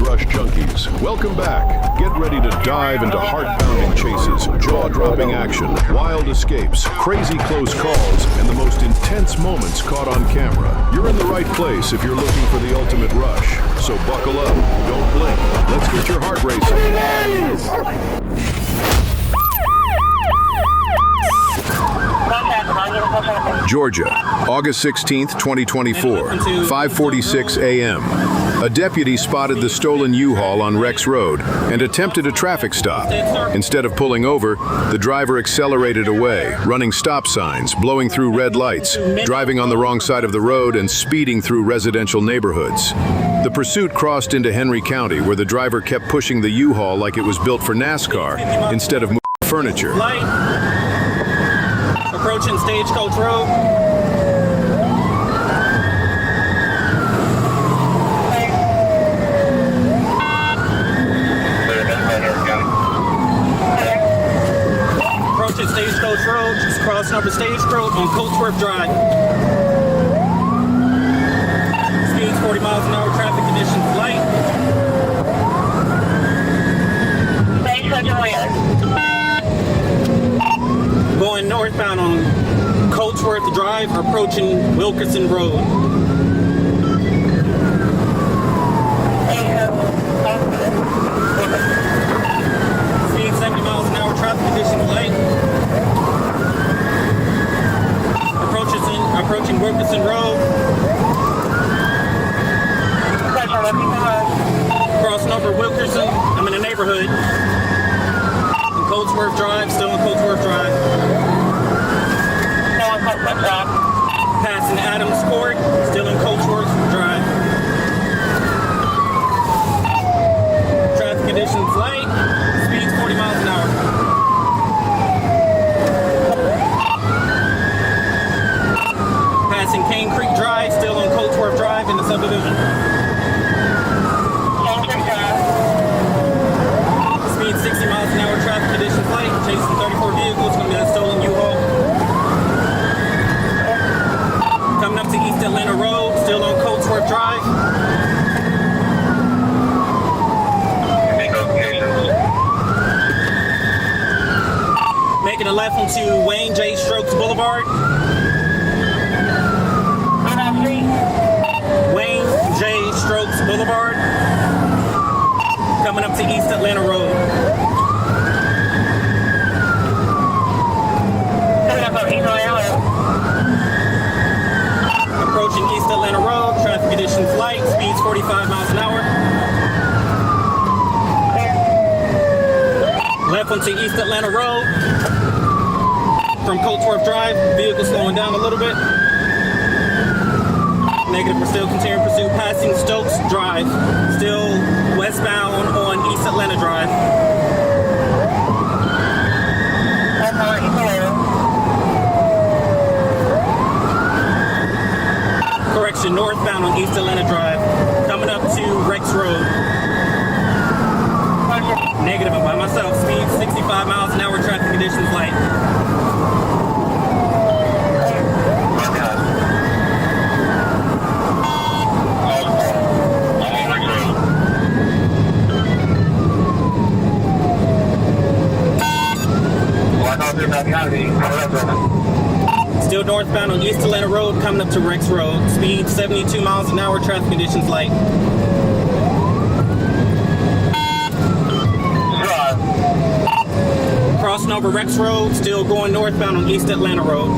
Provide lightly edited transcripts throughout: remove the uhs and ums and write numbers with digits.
rush junkies, welcome back. Get ready to dive into heart-pounding chases, jaw-dropping action, wild escapes, crazy close calls, and the most intense moments caught on camera. You're in the right place if you're looking for the ultimate rush. So buckle up, don't blink. Let's get your heart racing. Georgia, August 16th, 2024, 5:46 a.m. A deputy spotted the stolen U-Haul on Rex Road and attempted a traffic stop. Instead of pulling over, the driver accelerated away, running stop signs, blowing through red lights, driving on the wrong side of the road, and speeding through residential neighborhoods. The pursuit crossed into Henry County, where the driver kept pushing the U-Haul like it was built for NASCAR instead of moving furniture. Approaching Stagecoach Road. Approaching Stagecoach Road, just crossing over Stagecoach on Coatsworth Drive. Speeds 40 miles an hour, traffic conditions light. Going northbound on Coatsworth Drive, approaching Wilkerson Road. Speed 70 miles an hour, traffic conditions light. Approaching Wilkerson Road. Crossing over Wilkerson, I'm in the neighborhood. Coatsworth Drive, still on Coatsworth Drive. Passing Adams Court, still in Coatsworth Drive. Traffic conditions light, speeds 40 miles an hour. Passing Cane Creek Drive, still on Coatsworth Drive in the subdivision. Speed 60 miles an hour, traffic conditions light, chasing 34 vehicles, going to be a stolen U-Haul. Coming up to East Atlanta Road, still on Coatsworth Drive. Making a left onto Wayne J. Strokes Boulevard. Wayne J. Strokes Boulevard. Coming up to East Atlanta Road. Approaching East Atlanta Road, traffic conditions light, speeds 45 miles an hour. Left onto East Atlanta Road. From Coatsworth Drive, vehicle slowing down a little bit. Negative, we're still continuing pursuit, passing Stokes Drive, still westbound on East Atlanta Drive. Correction, northbound on East Atlanta Drive, coming up to Rex Road. Negative, I'm by myself, speed 65 miles an hour, traffic conditions light. Still northbound on East Atlanta Road, coming up to Rex Road. Speed 72 miles an hour, traffic conditions light. Crossing over Rex Road, still going northbound on East Atlanta Road.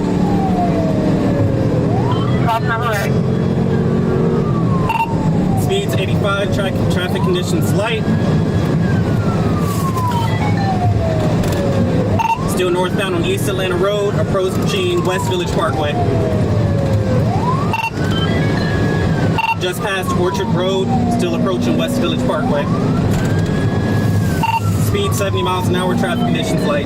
Speeds 85, traffic conditions light. Still northbound on East Atlanta Road, approaching West Village Parkway. Just past Orchard Road, still approaching West Village Parkway. Speed 70 miles an hour, traffic conditions light.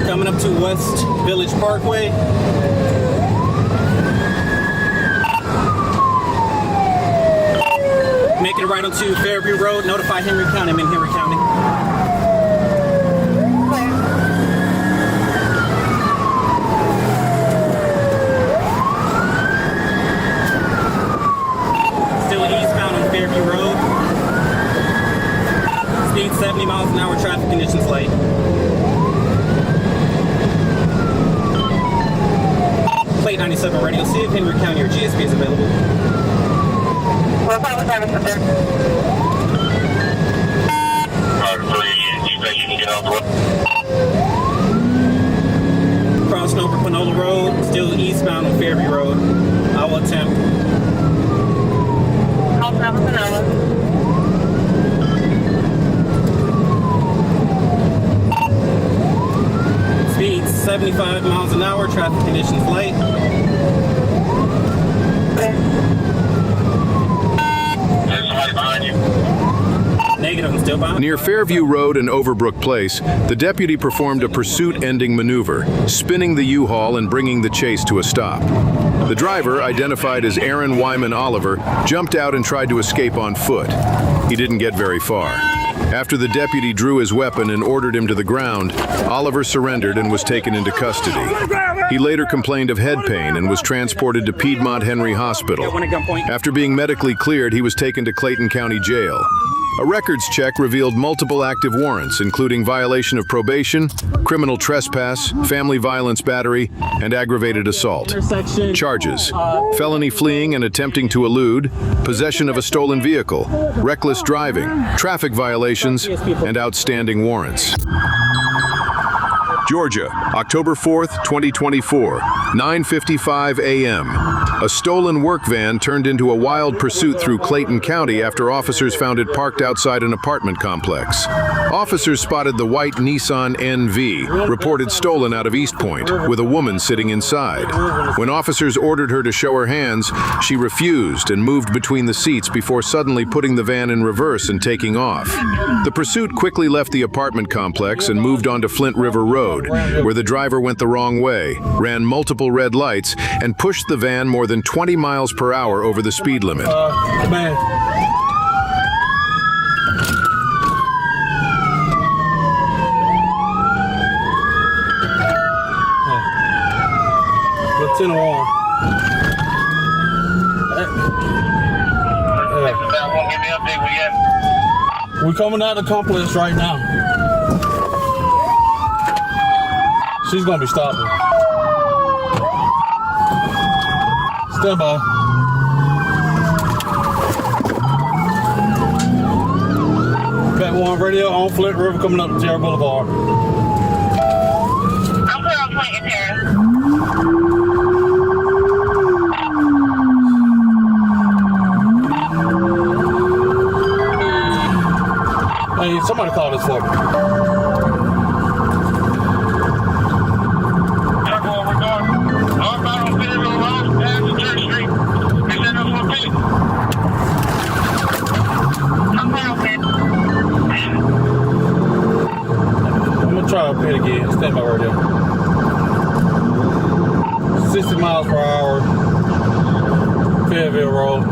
Coming up to West Village Parkway. Making it right onto Fairview Road. Notify Henry County. I'm in Henry County. 917 radio. See if Henry County or GSP is available. What time service is there? You think you can get out the way? Crossing over Panola Road, still eastbound on Fairview Road. I will attempt. Call 7 Panola. Speed 75 miles an hour, traffic conditions light. There's somebody behind you. Negative, I'm still behind. Near Fairview Road and Overbrook Place, the deputy performed a pursuit-ending maneuver, spinning the U-Haul and bringing the chase to a stop. The driver, identified as Aaron Wyman Oliver, jumped out and tried to escape on foot. He didn't get very far. After the deputy drew his weapon and ordered him to the ground, Oliver surrendered and was taken into custody. He later complained of head pain and was transported to Piedmont Henry Hospital. After being medically cleared, he was taken to Clayton County Jail. A records check revealed multiple active warrants, including violation of probation, criminal trespass, family violence battery, and aggravated assault. Charges: felony fleeing and attempting to elude, possession of a stolen vehicle, reckless driving, traffic violations, and outstanding warrants. Georgia, October 4th, 2024, 9:55 a.m. A stolen work van turned into a wild pursuit through Clayton County after officers found it parked outside an apartment complex. Officers spotted the white Nissan NV, reported stolen out of East Point, with a woman sitting inside. When officers ordered her to show her hands, she refused and moved between the seats before suddenly putting the van in reverse and taking off. The pursuit quickly left the apartment complex and moved onto Flint River Road, where the driver went the wrong way, ran multiple red lights, and pushed the van more than 20 miles per hour over the speed limit. Man. Lieutenant Warren. Give me an update where you at. We're coming out of the complex right now. She's gonna be stopping. Stand by. Cat 1 radio on Flint River coming up to Terra Boulevard. I'm clear on Flint and Terra. Hey, somebody call this for me. Try up here again. Stand by right there. 60 miles per hour. Fairville Road.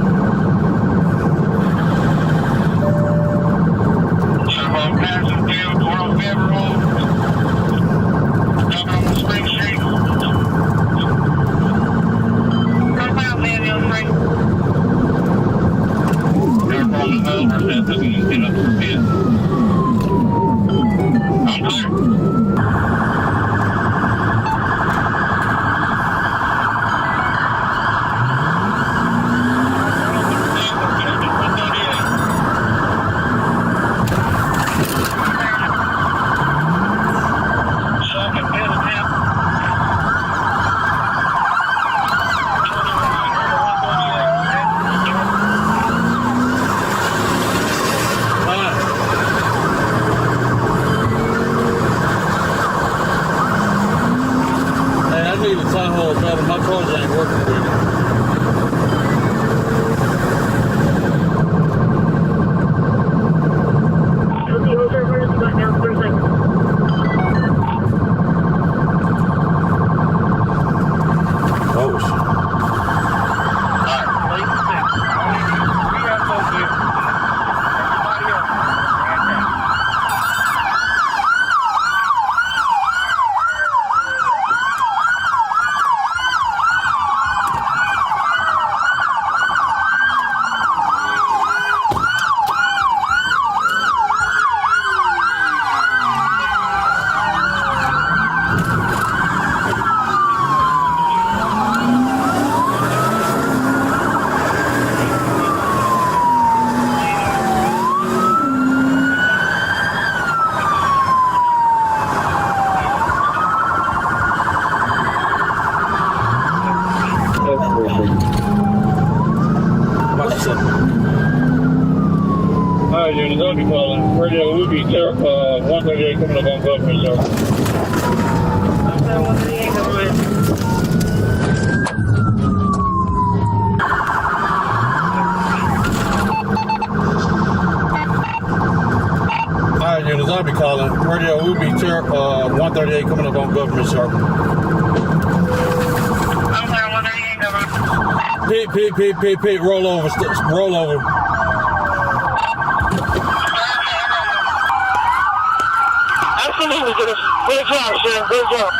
I'm passing field, going on Fairville Road. Coming on Spring Street. Come out, Fairville Street. They're rolling over, said this is get up to the field. I'm clear. Lobby calling. Radio will be 138 coming up on Government, sir. Okay, 138 government. Alright, units, I'll be calling. Radio will be 138 coming up on Government, sir. Okay, 138 government. Pete, roll over, roll over. Absolutely, good. Good job, sir. Good job.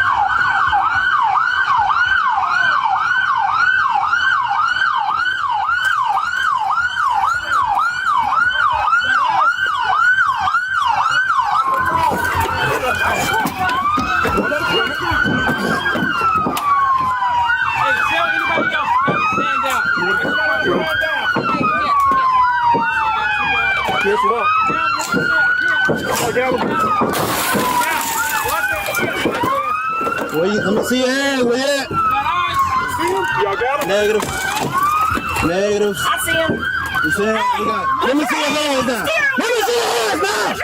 Let me see your hands. Where you at? Y'all got him? Negative. Negative. I see him. You see him? Let me see your hands now. Let me see your hands now.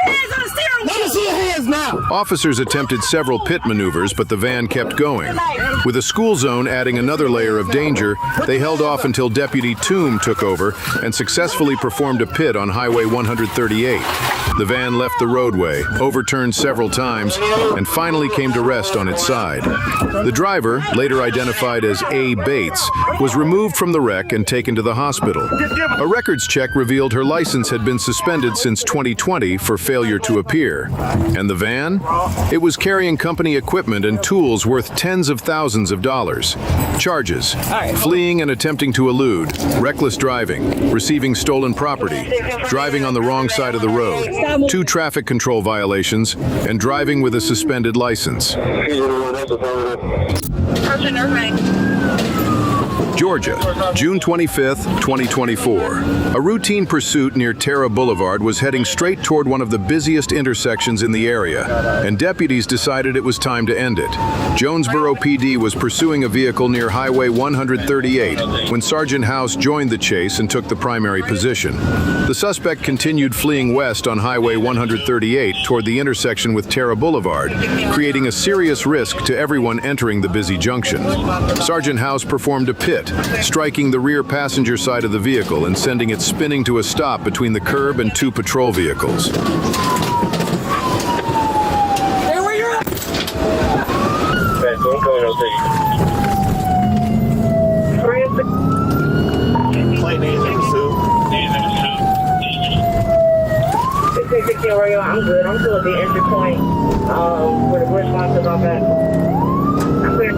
Let me see your hands now. Officers attempted several pit maneuvers, but the van kept going. With a school zone adding another layer of danger, they held off until Deputy Toome took over and successfully performed a pit on Highway 138. The van left the roadway, overturned several times, and finally came to rest on its side. The driver, later identified as A. Bates, was removed from the wreck and taken to the hospital. A records check revealed her license had been suspended since 2020 for failure to appear. And the van? It was carrying company equipment and tools worth tens of thousands of dollars. Charges: fleeing and attempting to elude, reckless driving, receiving stolen property, driving on the wrong side of the road, 2 traffic control violations, and driving with a suspended license. Georgia, June 25th, 2024. A routine pursuit near Terra Boulevard was heading straight toward one of the busiest intersections in the area, and deputies decided it was time to end it. Jonesboro PD was pursuing a vehicle near Highway 138 when Sergeant House joined the chase and took the primary position. The suspect continued fleeing west on Highway 138 toward the intersection with Terra Boulevard, creating a serious risk to everyone entering the busy junction. Sergeant House performed a pit, striking the rear passenger side of the vehicle and sending it spinning to a stop between the curb and 2 patrol vehicles. Stay where you're at. Plate needs in pursuit. Where you at? I'm good. I'm still at the entry point where the response is off at. I'm clear.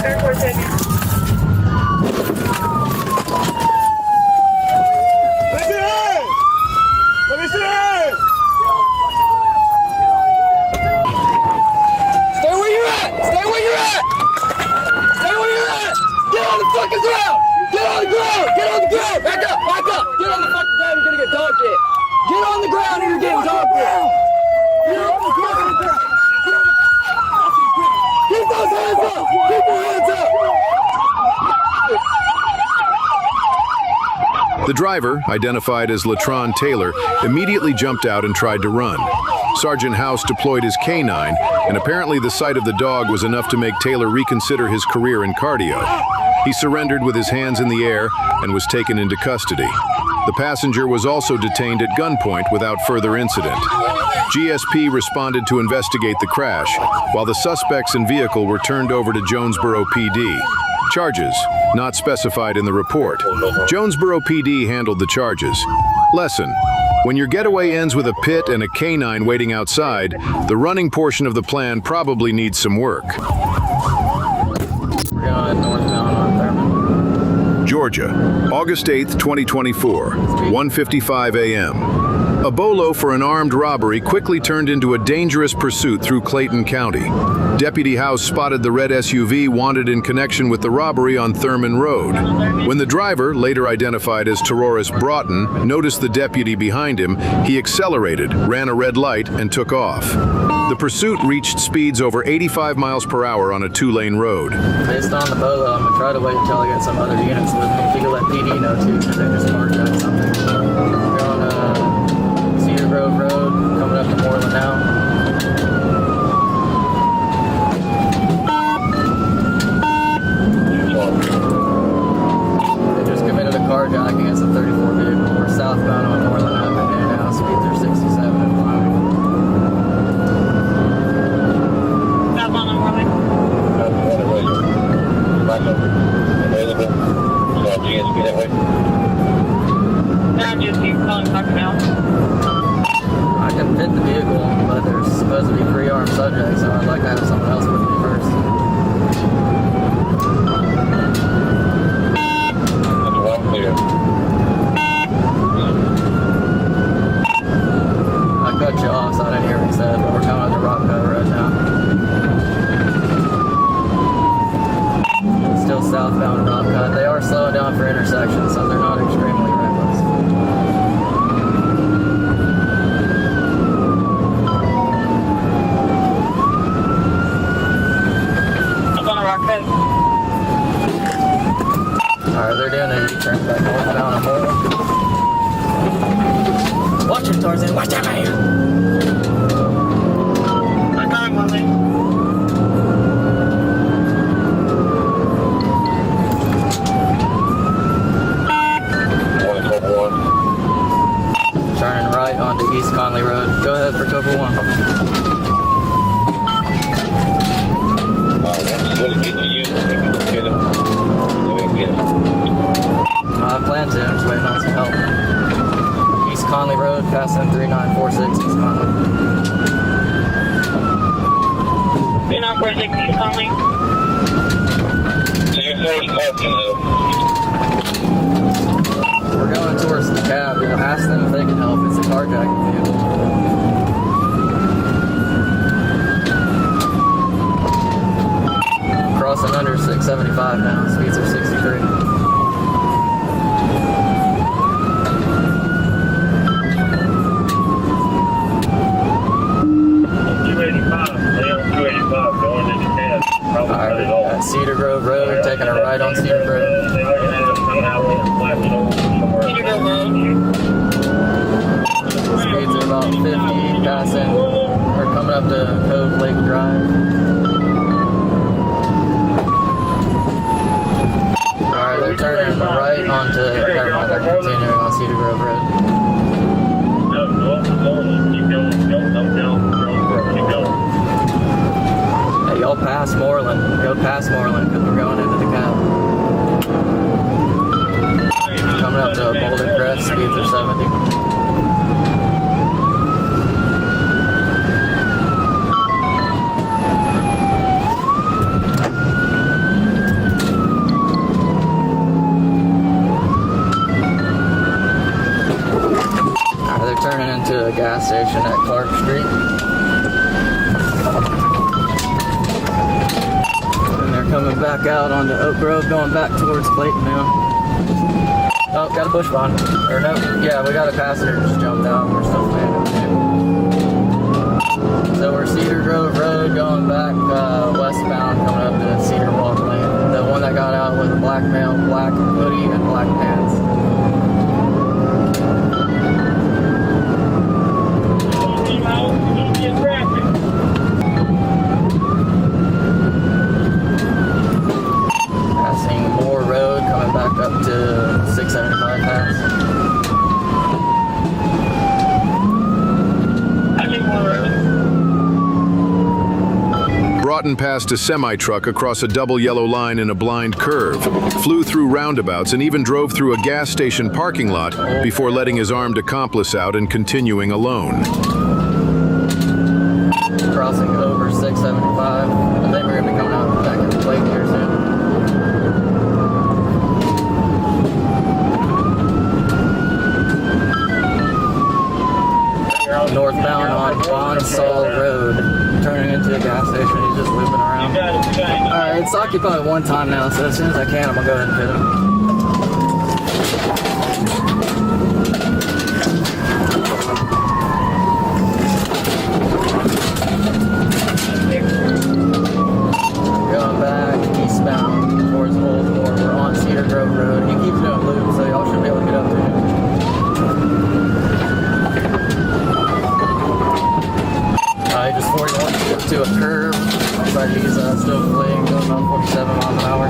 34 seconds. Stay where you're at. Stay where you're at. Stay where you're at. Get on the fucking ground. Get on the ground. Get on the ground. Back up. Back up. Get on the fucking ground. You're gonna get dog shit. Get on the ground and you're getting dog shit. Get on the fucking ground. Keep those hands up. Keep your hands up. The driver, identified as Latron Taylor, immediately jumped out and tried to run. Sergeant House deployed his K-9, and apparently the sight of the dog was enough to make Taylor reconsider his career in cardio. He surrendered with his hands in the air and was taken into custody. The passenger was also detained at gunpoint without further incident. GSP responded to investigate the crash, while the suspects and vehicle were turned over to Jonesboro PD. Charges not specified in the report. Jonesboro PD handled the charges. Lesson: when your getaway ends with a pit and a K-9 waiting outside, the running portion of the plan probably needs some work. Georgia, August 8th, 2024, 1:55 a.m. A bolo for an armed robbery quickly turned into a dangerous pursuit through Clayton County. Deputy House spotted the red SUV wanted in connection with the robbery on Thurman Road. When the driver, later identified as Tororis Broughton, noticed the deputy behind him, he accelerated, ran a red light, and took off. The pursuit reached speeds over 85 miles per hour on a 2-lane road. Based on the bolo, I'm gonna try to wait until I get some other units with me. You can let PD know too, because they just carjacked something. We're on Cedar Grove Road, coming up to Moreland now. They just committed a carjacking against a 34 vehicle. We're southbound on Moreland Avenue now. Speeds are 67 and climbing. Southbound on Moreland. Available. So GSP that way. Now just keep calling Tucker now. I can fit the vehicle, but there's supposed to be free armed subjects, so I'd like to have someone else with me first. That's one clear. I cut you off, so I didn't hear what you said, but we're coming up the rock cut right now. Still southbound rock cut. They are slowing down for intersections, so they're not extremely reckless. I'm on a rock cut. Alright, they're doing a U-turn back northbound on Moreland. Watch it, Tarzan. Watch out, man. I'm on Moreland. Turning right onto East Conley Road. Go ahead for Cobra 1. Once it gets to you, get him. Get him. I plan to. I'm just waiting on some help. East Conley Road, past M3946 East Conley. 3946 East Conley. So your first parking though. We're going towards the cab. We'll ask them if they can help. It's a carjacking vehicle. Crossing under 675 now. Speeds are 63. Alright, at Cedar Grove Road, taking a right on Cedar Grove. Cedar Grove Road. Speeds are about 50, passing. We're coming up to Cove Lake Drive. Alright, they're turning right onto, never mind, they're continuing on Cedar Grove Road. Hey, y'all pass Moreland. Go past Moreland because we're going into the cab. Coming up to Boulder Crest, speeds are 70. Alright, they're turning into a gas station at Clark Street. Coming back out onto Oak Grove, going back towards Clayton now. Oh, got a bush bond. Or no, yeah, we got a passenger just jumped out. We're still standing there. So we're Cedar Grove Road going back westbound, coming up to Cedar Walk Lane. The one that got out was a black male, black hoodie, and black pants. Passing Moore Road, coming back up to 675 pass. Broughton passed a semi-truck across a double yellow line in a blind curve, flew through roundabouts, and even drove through a gas station parking lot before letting his armed accomplice out and continuing alone. Crossing over 675. I think we're going to be coming out back at the lake here soon. Northbound on Bonsall Road, turning into a gas station. He's just looping around. Alright, it's occupied one time now, so as soon as I can, I'm going to go ahead and hit him. just 41 to a curb, but he's still fleeing, going about 47 miles an hour.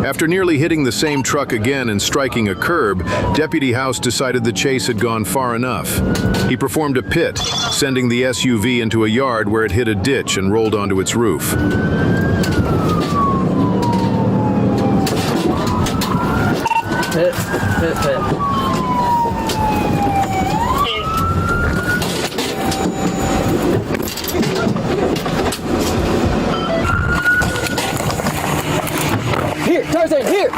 After nearly hitting the same truck again and striking a curb, Deputy House decided the chase had gone far enough. He performed a pit, sending the SUV into a yard where it hit a ditch and rolled onto its roof. Pit. Here, Tarzan, here!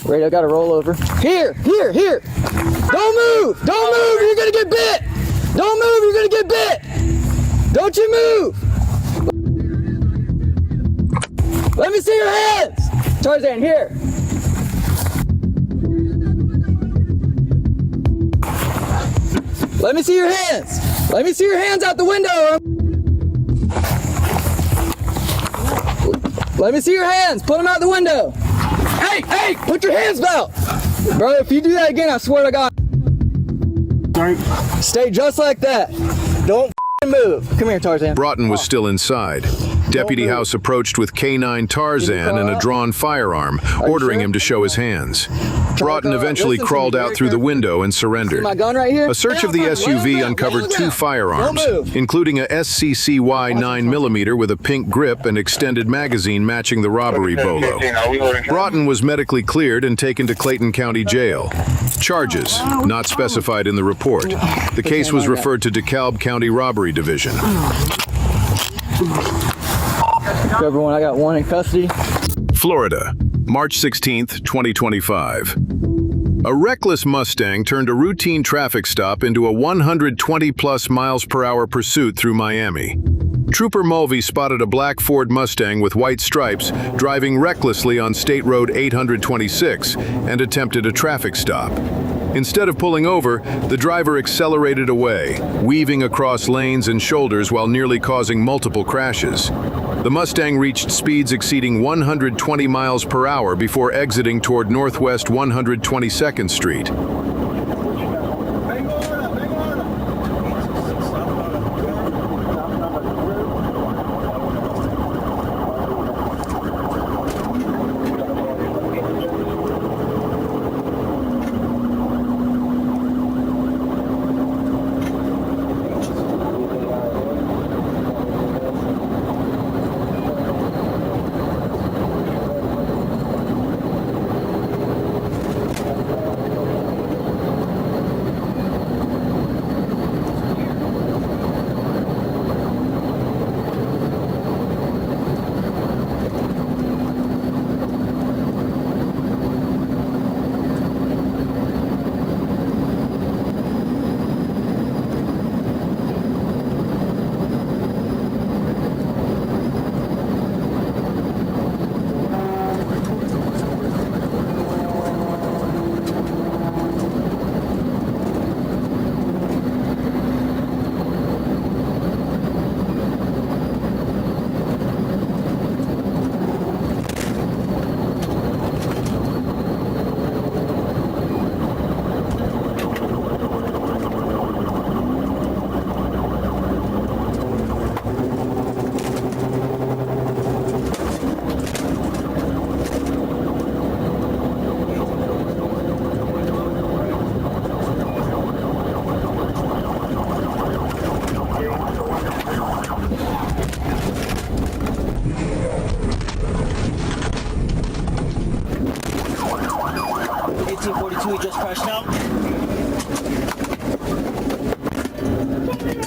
Radio, gotta roll over. Here! Don't move, you're gonna get bit! Don't move, you're gonna get bit! Don't you move! Let me see your hands! Tarzan, here! Let me see your hands! Let me see your hands out the window! Let me see your hands! Put them out the window! Hey! Put your hands out! Bro, if you do that again, I swear to God. Stay just like that. Don't move. Come here, Tarzan. Broughton was still inside. Deputy House approached with K9 Tarzan and a drawn firearm, ordering him to show his hands. Broughton eventually crawled out through the window and surrendered. My gun right here. A search of the SUV uncovered 2 firearms, including a SCCY 9mm with a pink grip and extended magazine matching the robbery bolo. Broughton was medically cleared and taken to Clayton County Jail. Charges, not specified in the report. The case was referred to DeKalb County Robbery Division. Everyone, I got one in custody. Florida, March 16th, 2025. A reckless Mustang turned a routine traffic stop into a 120+ miles per hour pursuit through Miami. Trooper Mulvey spotted a black Ford Mustang with white stripes driving recklessly on State Road 826 and attempted a traffic stop. Instead of pulling over, the driver accelerated away, weaving across lanes and shoulders while nearly causing multiple crashes. The Mustang reached speeds exceeding 120 miles per hour before exiting toward Northwest 122nd Street.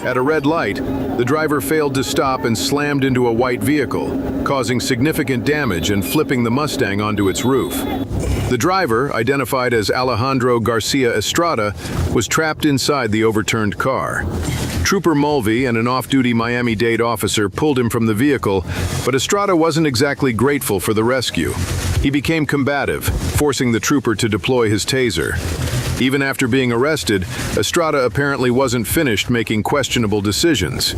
At a red light, the driver failed to stop and slammed into a white vehicle, causing significant damage and flipping the Mustang onto its roof. The driver, identified as Alejandro Garcia Estrada, was trapped inside the overturned car. Trooper Mulvey and an off-duty Miami-Dade officer pulled him from the vehicle, but Estrada wasn't exactly grateful for the rescue. He became combative, forcing the trooper to deploy his taser. Even after being arrested, Estrada apparently wasn't finished making questionable decisions.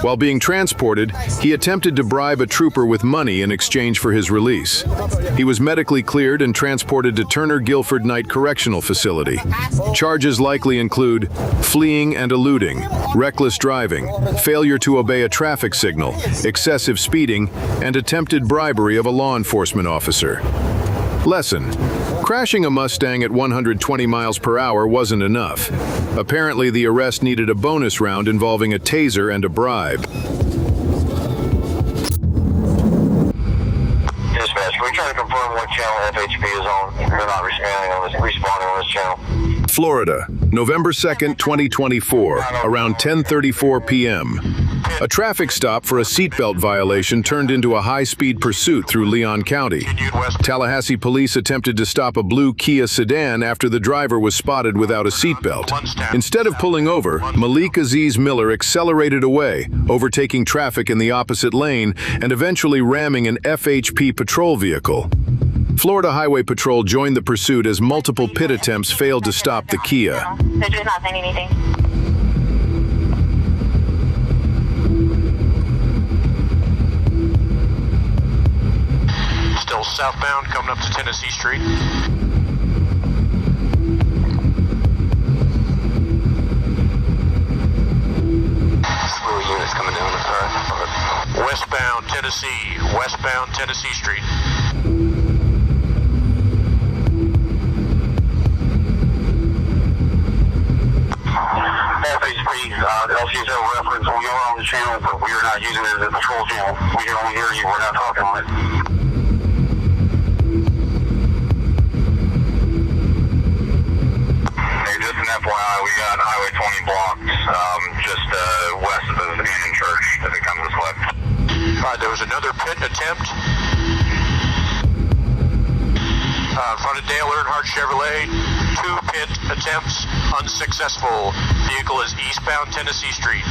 While being transported, he attempted to bribe a trooper with money in exchange for his release. He was medically cleared and transported to Turner Guilford Night Correctional Facility. Charges likely include fleeing and eluding, reckless driving, failure to obey a traffic signal, excessive speeding, and attempted bribery of a law enforcement officer. Lesson: crashing a Mustang at 120 miles per hour wasn't enough. Apparently, the arrest needed a bonus round involving a taser and a bribe. Dispatch, we're trying to confirm what channel FHP is on. They're not responding on this channel. Florida, November 2nd, 2024, around 10:34 p.m. A traffic stop for a seatbelt violation turned into a high-speed pursuit through Leon County. Tallahassee police attempted to stop a blue Kia sedan after the driver was spotted without a seatbelt. Instead of pulling over, Malik Aziz Miller accelerated away, overtaking traffic in the opposite lane and eventually ramming an FHP patrol vehicle. Florida Highway Patrol joined the pursuit as multiple pit attempts failed to stop the Kia. They're just not saying anything. Still southbound coming up to Tennessee Street. Slew of units coming down the path. Westbound Tennessee Street. FHP, LC's a reference. We are on the channel, but we are not using it as a patrol channel. We can only hear you. We're not talking on it. Hey, just an FYI, we got Highway 20 blocked just west of the Indian Church if it comes this way. There was another pit attempt. In front of Dale Earnhardt Chevrolet. 2 pit attempts, unsuccessful. Vehicle is eastbound Tennessee Street.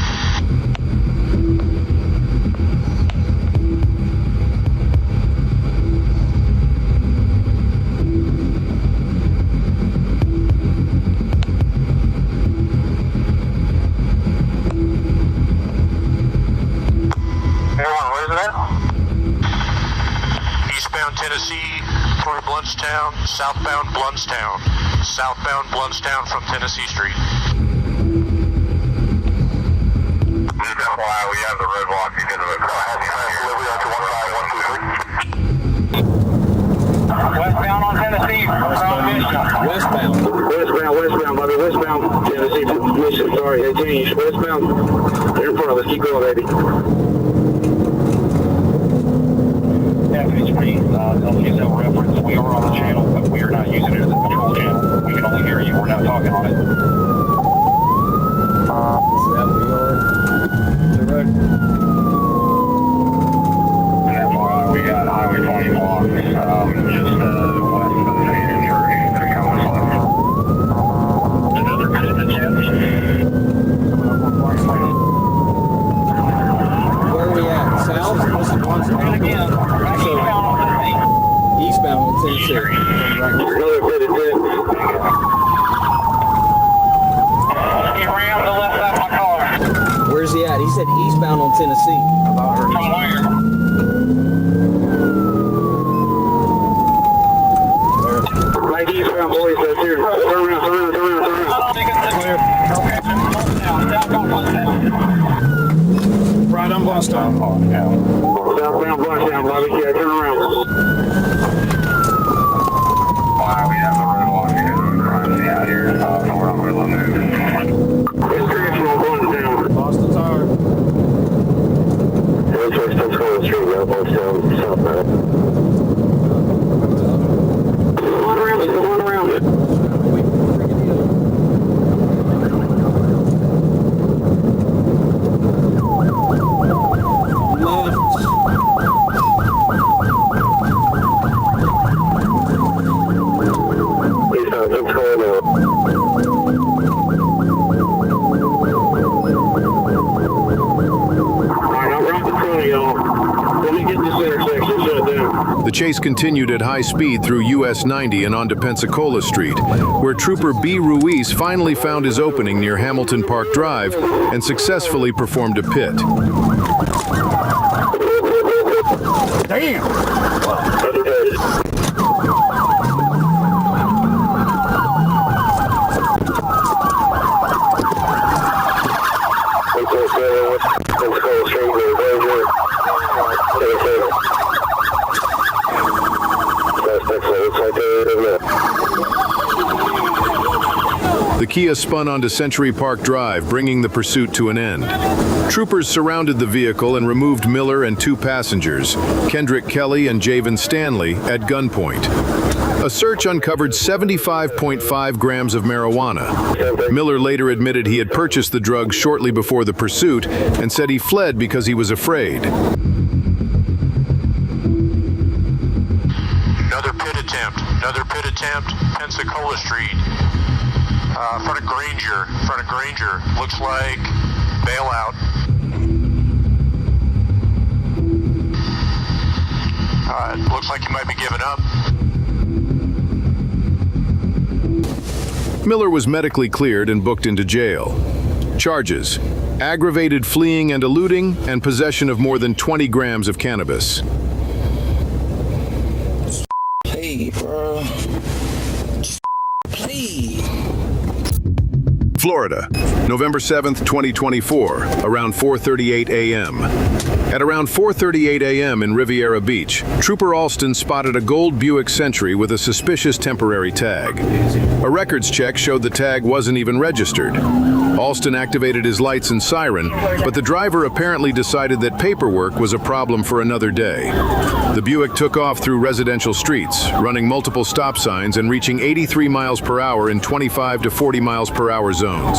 Where is it at? Eastbound Tennessee through Bluntstown, southbound Bluntstown from Tennessee Street. Just FYI, we have the roadblock because of it. Westbound on Tennessee, Westbound, buddy, westbound, Tennessee, mission, sorry, 18, westbound. They're in front of us, keep going, baby. FHP, LC's a reference. We are on the channel, but we are not using it as a patrol channel. We can only hear you. We're not talking on it. And we got Highway 20 blocked, just west of the Indian Church. They're coming left. Another pit attempt. Where are we at? South? Again. Eastbound on Tennessee. Another bit of it. He ran the left side of my car. Where's he at? He said eastbound on Tennessee. From where? Right eastbound, boys. That's here. Turn around. Right on Bluntstown. Southbound Bluntstown, Bobby. Yeah, turn around. We have the roadblock here. We're trying to see out here. So we're not going to move. It's directional Bluntstown. Boston Tower. Let's go to the street. Bluntstown, southbound. One around it. chase continued at high speed through US 90 and onto Pensacola Street, where Trooper B. Ruiz finally found his opening near Hamilton Park Drive and successfully performed a pit. Damn! The Kia spun onto Century Park Drive, bringing the pursuit to an end. Troopers surrounded the vehicle and removed Miller and 2 passengers, Kendrick Kelly and Javen Stanley, at gunpoint. A search uncovered 75.5 grams of marijuana. Miller later admitted he had purchased the drugs shortly before the pursuit and said he fled because he was afraid. Another pit attempt, Pensacola Street. Front of Granger, looks like bailout. Looks like you might be giving up. Miller was medically cleared and booked into jail. Charges: aggravated fleeing and eluding, and possession of more than 20 grams of cannabis. Hey, bro. Please. Florida, November 7th, 2024, around 4:38 a.m. At around 4:38 a.m. in Riviera Beach, Trooper Alston spotted a gold Buick Century with a suspicious temporary tag. A records check showed the tag wasn't even registered. Alston activated his lights and siren, but the driver apparently decided that paperwork was a problem for another day. The Buick took off through residential streets, running multiple stop signs and reaching 83 miles per hour in 25 to 40 miles per hour zones.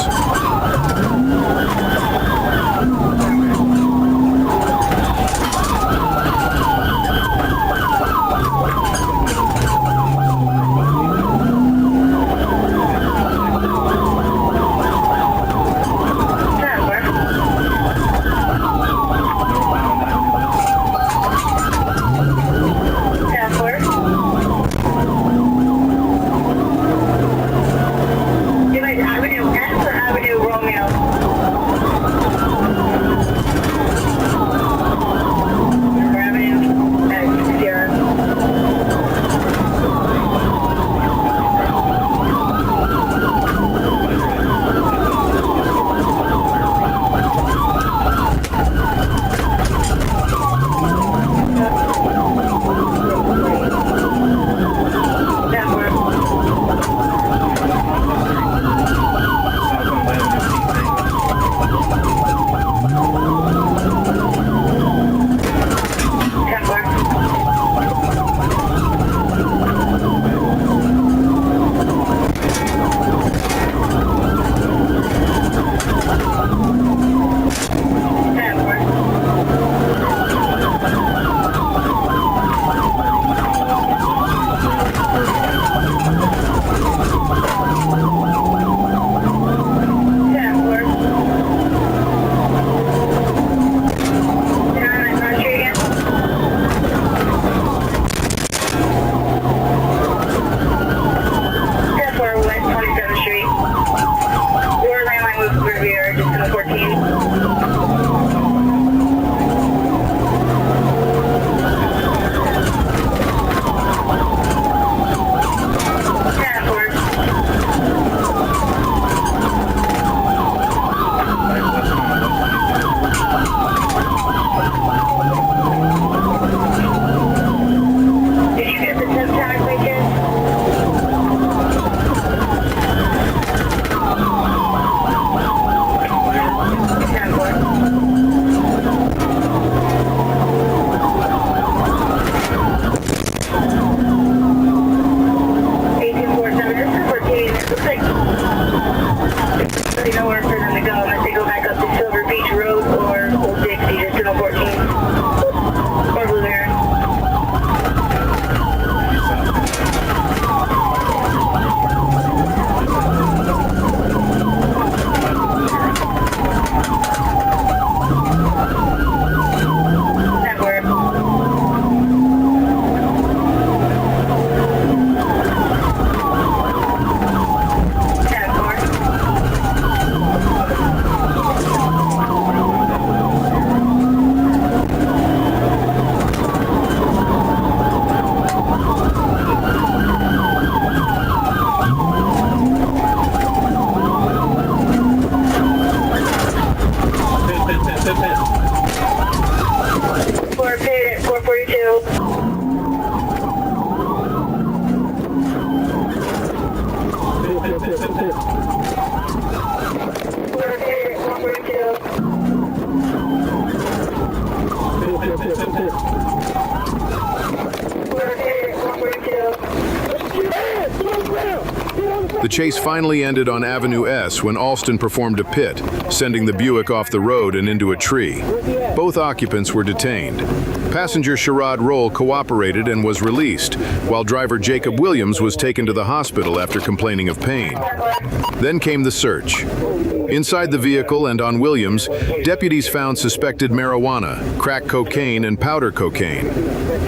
The chase finally ended on Avenue S when Alston performed a pit, sending the Buick off the road and into a tree. Both occupants were detained. Passenger Sherrod Roll cooperated and was released, while driver Jacob Williams was taken to the hospital after complaining of pain. Then came the search. Inside the vehicle and on Williams, deputies found suspected marijuana, crack cocaine, and powder cocaine.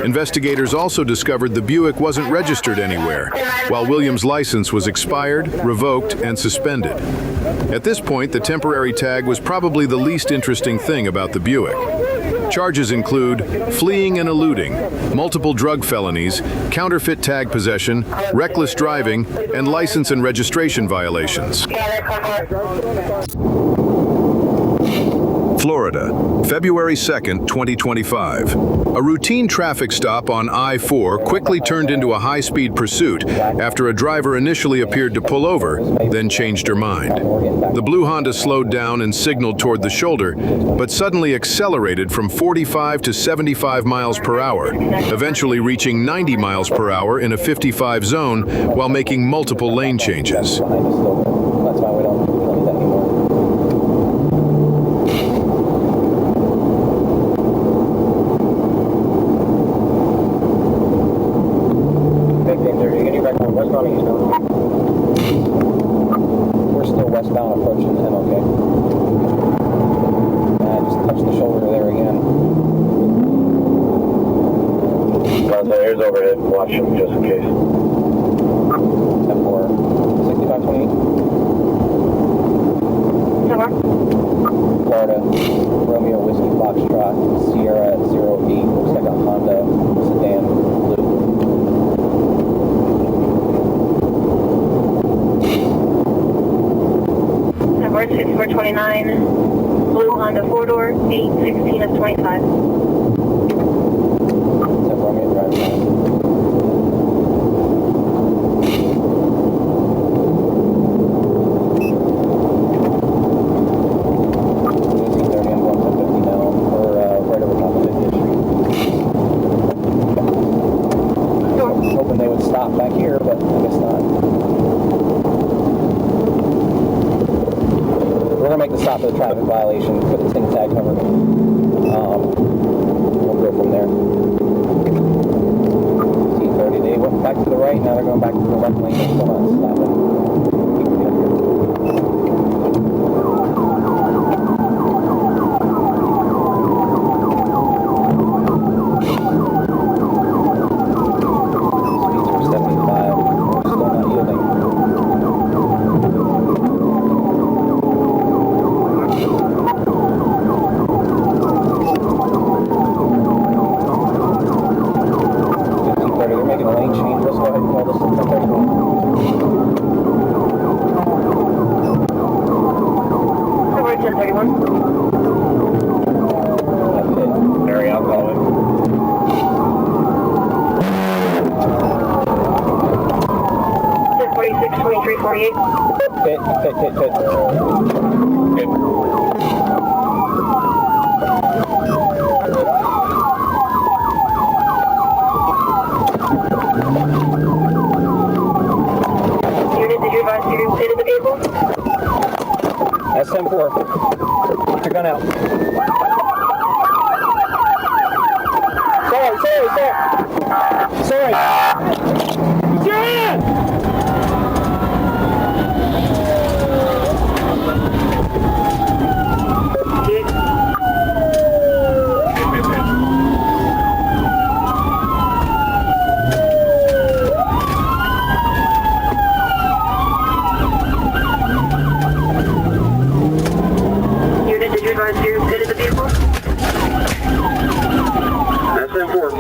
Investigators also discovered the Buick wasn't registered anywhere, while Williams' license was expired, revoked, and suspended. At this point, the temporary tag was probably the least interesting thing about the Buick. Charges include fleeing and eluding, multiple drug felonies, counterfeit tag possession, reckless driving, and license and registration violations. Florida, February 2nd, 2025. A routine traffic stop on I-4 quickly turned into a high-speed pursuit after a driver initially appeared to pull over, then changed her mind. The blue Honda slowed down and signaled toward the shoulder, but suddenly accelerated from 45 to 75 miles per hour, eventually reaching 90 miles per hour in a 55 zone while making multiple lane changes. That's why we don't do that anymore. We're still westbound approaching 10, okay? Just touch the shoulder there again. Here's overhead, watch him just in case. 10-4. 6528. Florida, Romeo Whiskey Foxtrot, Sierra at 08, looks like a Honda sedan, blue. Number 6429, blue Honda 4-door, 816 of 25. Romeo drives down. Hoping they would stop back here, but I guess not. We're gonna make the stop for the traffic violation, put the thing tag cover. We'll go from there. C30, they went back to the right, now they're going back to the left lane, they're still not stopping. Mary, I'll call it. Pit. Unit, did you advise to pit of the vehicle? That's 10-4. Put your gun out. Sorry. Put your hand! Unit, did you advise to pit of the vehicle? That's 10-4.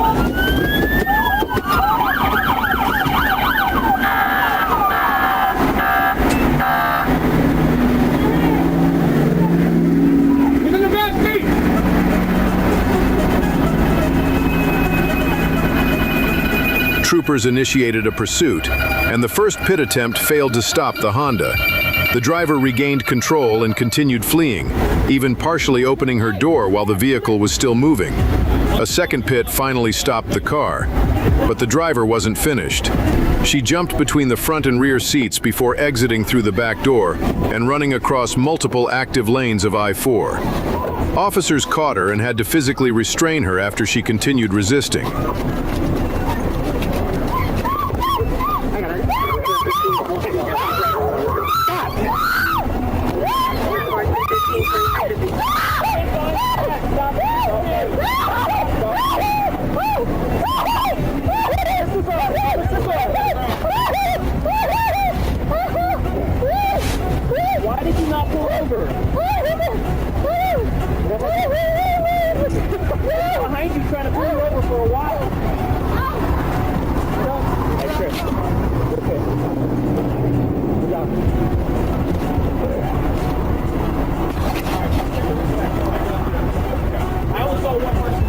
Troopers initiated a pursuit, and the first pit attempt failed to stop the Honda. The driver regained control and continued fleeing, even partially opening her door while the vehicle was still moving. A second pit finally stopped the car, but the driver wasn't finished. She jumped between the front and rear seats before exiting through the back door and running across multiple active lanes of I-4. Officers caught her and had to physically restrain her after she continued resisting. Why did you not pull over? Behind you trying to pull you over for a while. Hey, Chris. Okay. Good job. I only saw one person.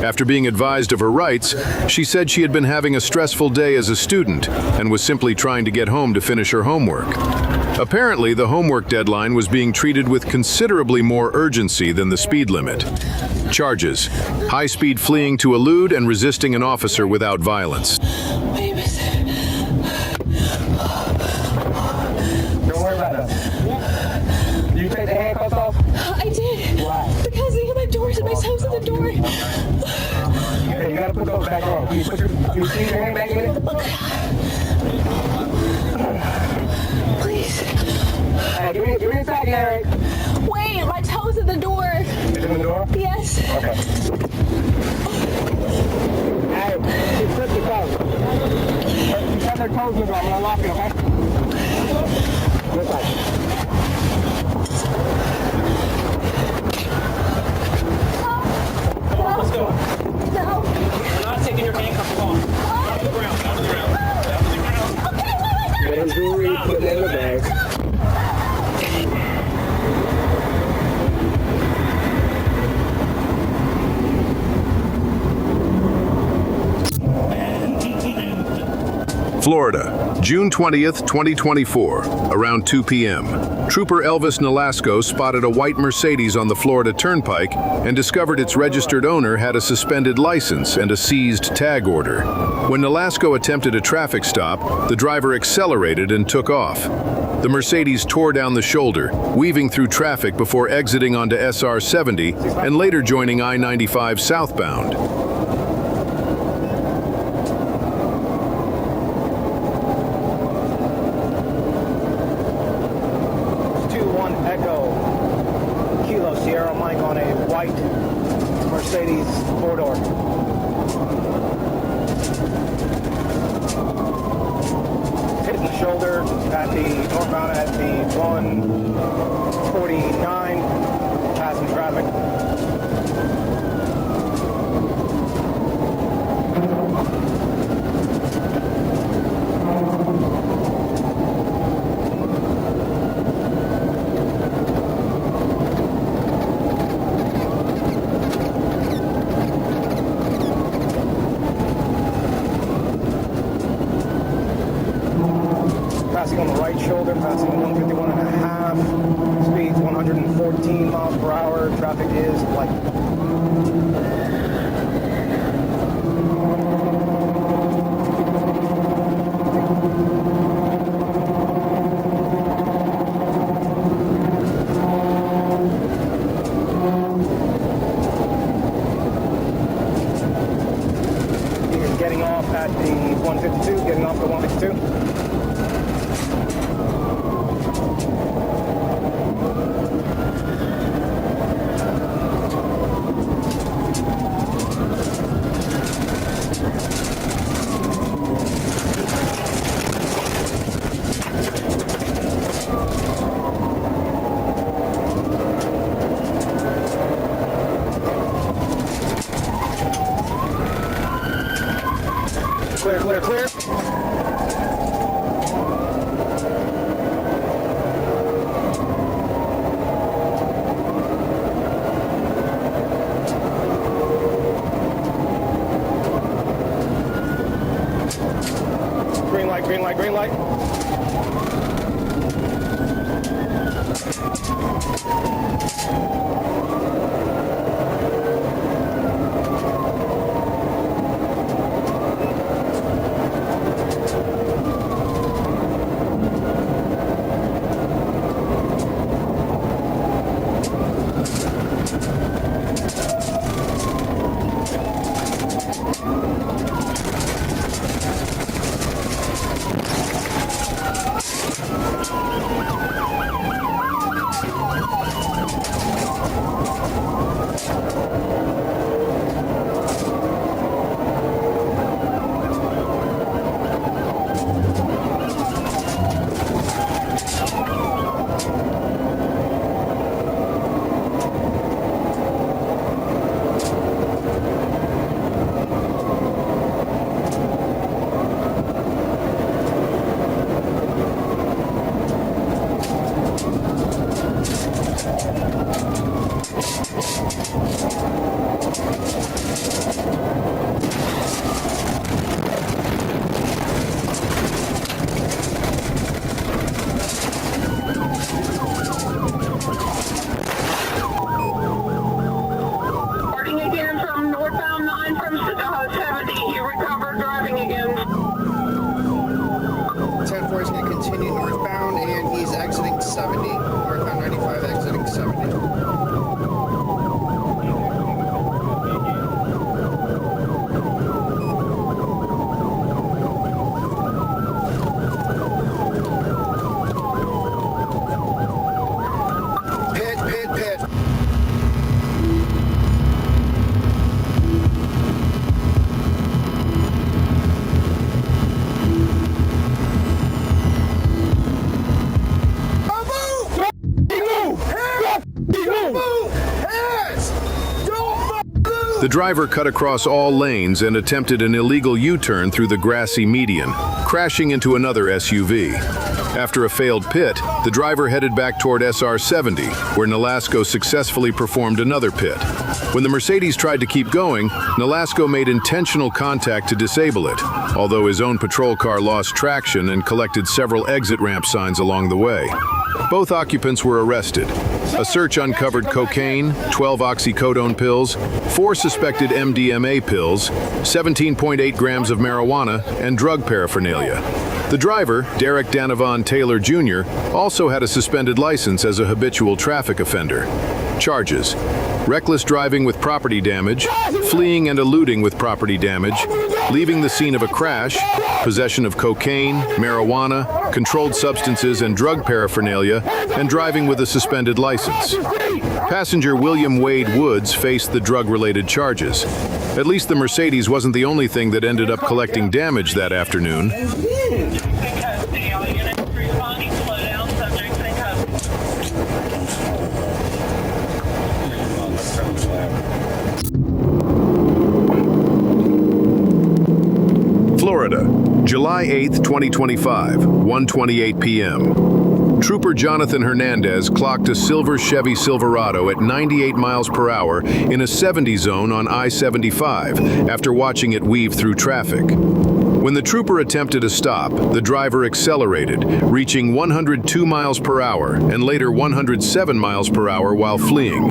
After being advised of her rights, she said she had been having a stressful day as a student and was simply trying to get home to finish her homework. Apparently, the homework deadline was being treated with considerably more urgency than the speed limit. Charges: high-speed fleeing to elude and resisting an officer without violence. Don't worry about that. Did you take the handcuffs off? I did. Why? Because they had my doors and my son's at the door. Hey, you gotta put those back on. Can you put your hand back in it? Please. Hey, give me a side, Gary. Wait, my toe's at the door. It's in the door? Yes. Okay. Hey, just flip the toes. You got their toes in the door. I'm gonna lock it, okay? This side. Let's go. No. We're not taking your handcuffs off. Down to the ground, down to the ground. Down to the ground. Get his jewelry, put it in the bag. Florida, June 20th, 2024, around 2 p.m. Trooper Elvis Nolasco spotted a white Mercedes on the Florida Turnpike and discovered its registered owner had a suspended license and a seized tag order. When Nolasco attempted a traffic stop, the driver accelerated and took off. The Mercedes tore down the shoulder, weaving through traffic before exiting onto SR 70 and later joining I-95 southbound. 2-1 Echo Kilo Sierra Mike on a white Mercedes four-door. Hitting the shoulder at the northbound at the 149, passing traffic. Passing on the right shoulder, passing 151 and a half, speeds 114 miles per hour, traffic is light. He's getting off at the 152, getting off the 152. Clear, clear, clear. Green light, green light. The driver cut across all lanes and attempted an illegal U-turn through the grassy median, crashing into another SUV. After a failed pit, the driver headed back toward SR-70, where Nolasco successfully performed another pit. When the Mercedes tried to keep going, Nolasco made intentional contact to disable it, although his own patrol car lost traction and collected several exit ramp signs along the way. Both occupants were arrested. A search uncovered cocaine, 12 oxycodone pills, 4 suspected MDMA pills, 17.8 grams of marijuana, and drug paraphernalia. The driver, Derek Danavon Taylor Jr., also had a suspended license as a habitual traffic offender. Charges: reckless driving with property damage, fleeing and eluding with property damage, leaving the scene of a crash, possession of cocaine, marijuana, controlled substances and drug paraphernalia, and driving with a suspended license. Passenger William Wade Woods faced the drug-related charges. At least the Mercedes wasn't the only thing that ended up collecting damage that afternoon. Florida, July 8, 2025, 1:28 p.m. Trooper Jonathan Hernandez clocked a silver Chevy Silverado at 98 miles per hour in a 70 zone on I-75 after watching it weave through traffic. When the trooper attempted a stop, the driver accelerated, reaching 102 miles per hour and later 107 miles per hour while fleeing.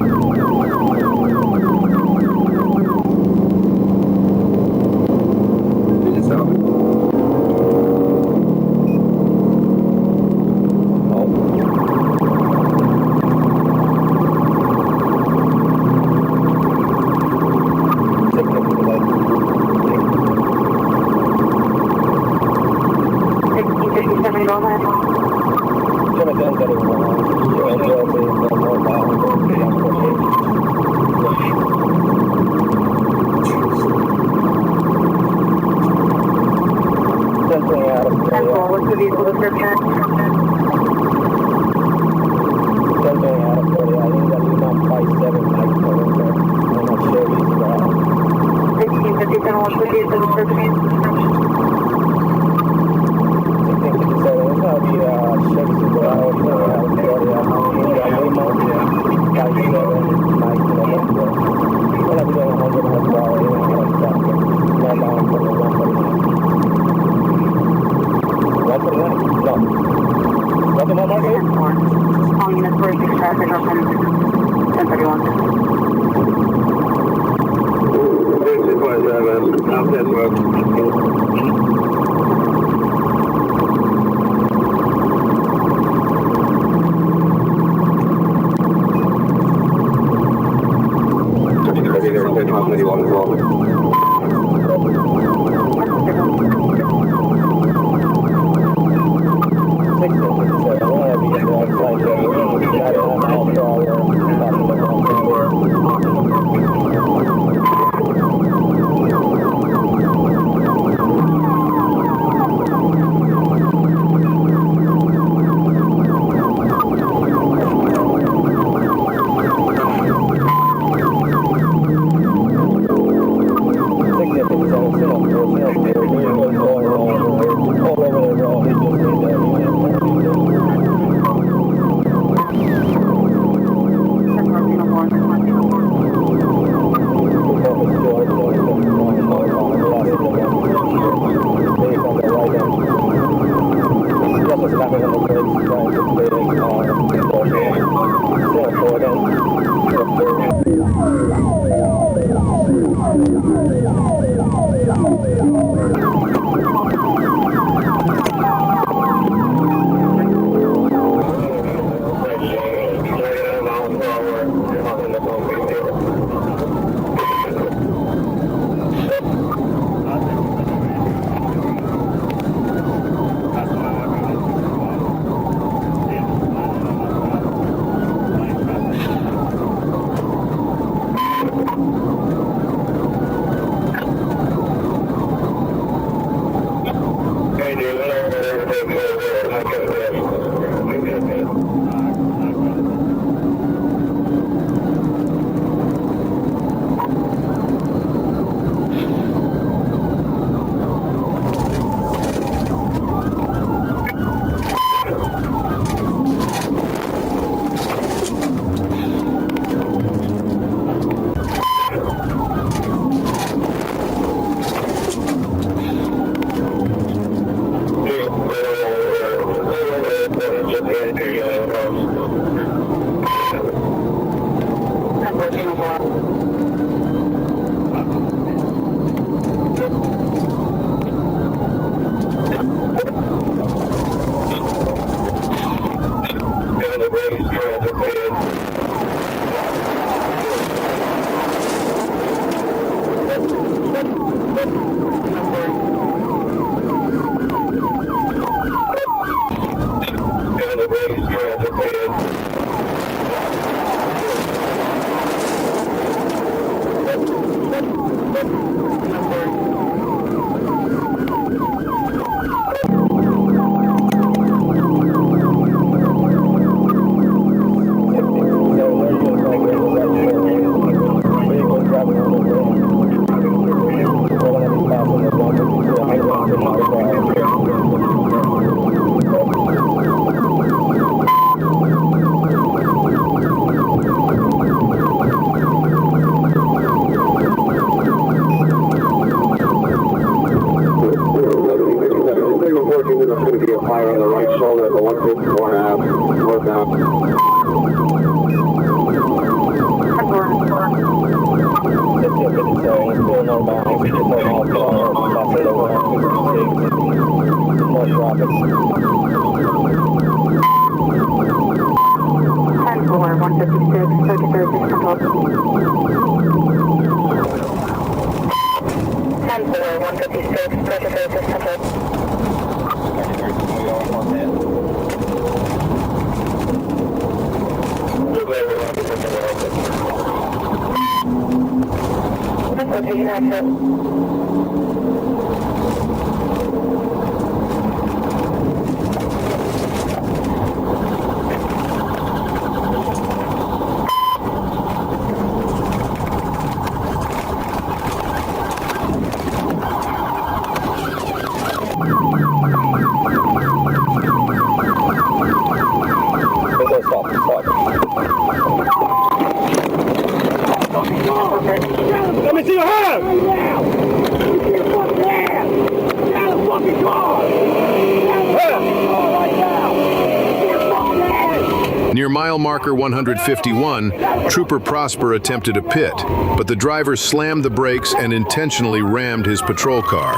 Near Near mile marker 151, Trooper Prosper attempted a pit, but the driver slammed the brakes and intentionally rammed his patrol car.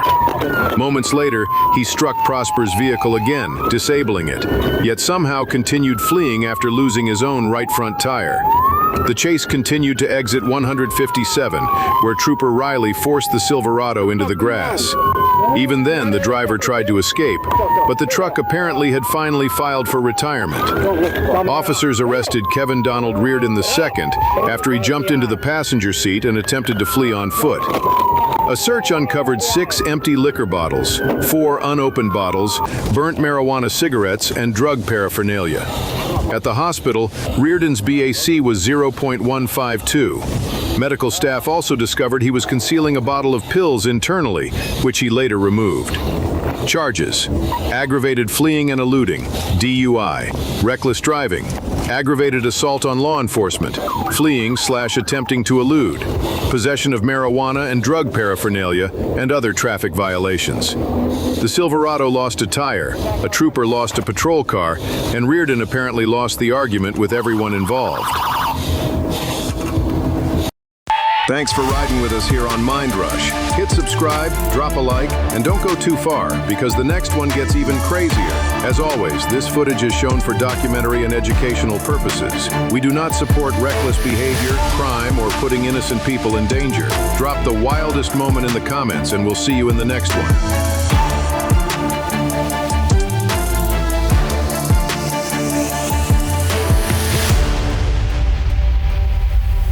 Moments later, he struck Prosper's vehicle again, disabling it, yet somehow continued fleeing after losing his own right front tire. The chase continued to exit 157, where Trooper Riley forced the Silverado into the grass. Even then, the driver tried to escape, but the truck apparently had finally filed for retirement. Officers arrested Kevin Donald Reardon II after he jumped into the passenger seat and attempted to flee on foot. A search uncovered 6 empty liquor bottles, 4 unopened bottles, burnt marijuana cigarettes, and drug paraphernalia. At the hospital, Reardon's BAC was 0.152. Medical staff also discovered he was concealing a bottle of pills internally, which he later removed. Charges: aggravated fleeing and eluding, DUI, reckless driving, aggravated assault on law enforcement, fleeing/attempting to elude, possession of marijuana and drug paraphernalia, and other traffic violations. The Silverado lost a tire, a trooper lost a patrol car, and Reardon apparently lost the argument with everyone involved. Thanks for riding with us here on Mind Rush. Hit subscribe, drop a like, and don't go too far, because the next one gets even crazier. As always, this footage is shown for documentary and educational purposes. We do not support reckless behavior, crime, or putting innocent people in danger. Drop the wildest moment in the comments, and we'll see you in the next one.